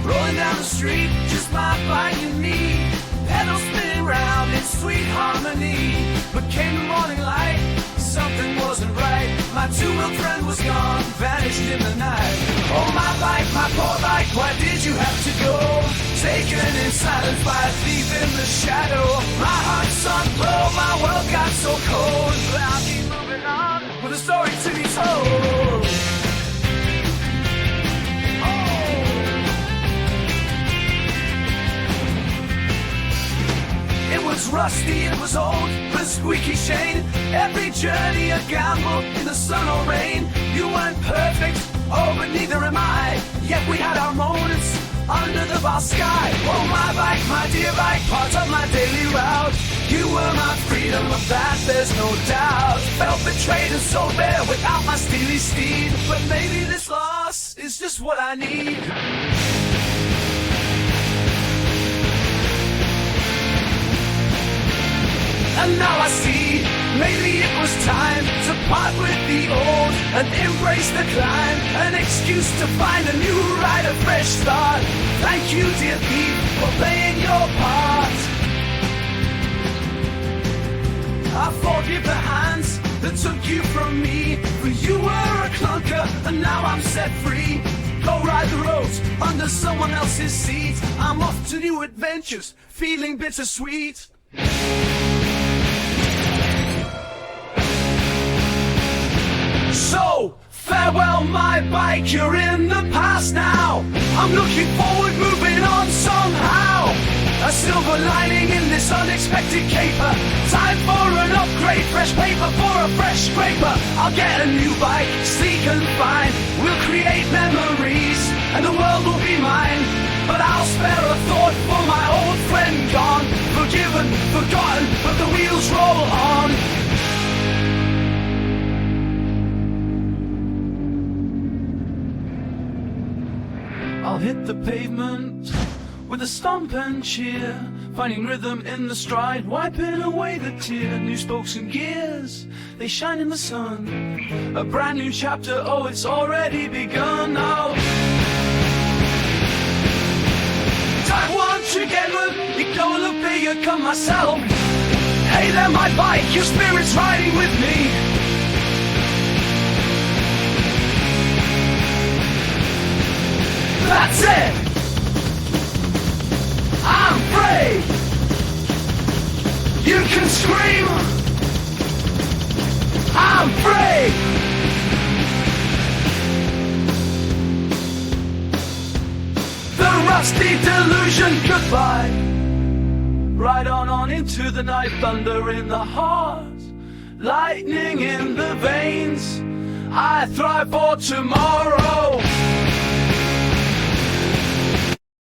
rolling down the street, just my bike and me. Pedals spinning round in sweet harmony. But came the morning light, something wasn't right. My two-wheel friend was gone, vanished in the night. Oh my bike, my poor bike, why did you have to go? Taken in silence by a thief in the shadow. My heart sunk low, my world got so cold. But I'll keep moving on with a story to be told. It was rusty, it was old, with a squeaky chain. Every journey a gamble in the sun or rain. You weren't perfect, oh, but neither am I. Yet we had our moments under the vast sky. Oh, my bike, my dear bike, part of my daily route. You were my freedom, of that there's no doubt. Felt betrayed and so bare without my steely steed. But maybe this loss is just what I need. And now I see, maybe it was time to part with the old and embrace the climb. An excuse to find a new ride, a fresh start. Thank you, dear thief, for playing your part. I forgive the hands that took you from me, for you were a clunker and now I'm set free. Go ride the roads under someone else's seat. I'm off to new adventures, feeling bittersweet. So, farewell my bike, you're in the past now. I'm looking forward, moving on somehow. A silver lining in this unexpected caper. Time for an upgrade, fresh paper for a fresh scraper. I'll get a new bike, sleek and fine. We'll create memories, and the world will be mine. But I'll spare a thought for my old friend gone. Forgiven, forgotten, but the wheels roll on. I'll hit the pavement with a stomp and cheer, finding rhythm in the stride, wiping away the tear. New spokes and gears, they shine in the sun. A brand new chapter, oh, it's already begun now. Time once again with Ignore the come myself. Hey there, my bike, your spirit's riding with me. That's it! I'm free! You can scream! I'm free! The rusty delusion, goodbye! Ride on into the night, thunder in the heart, lightning in the veins. I thrive for tomorrow.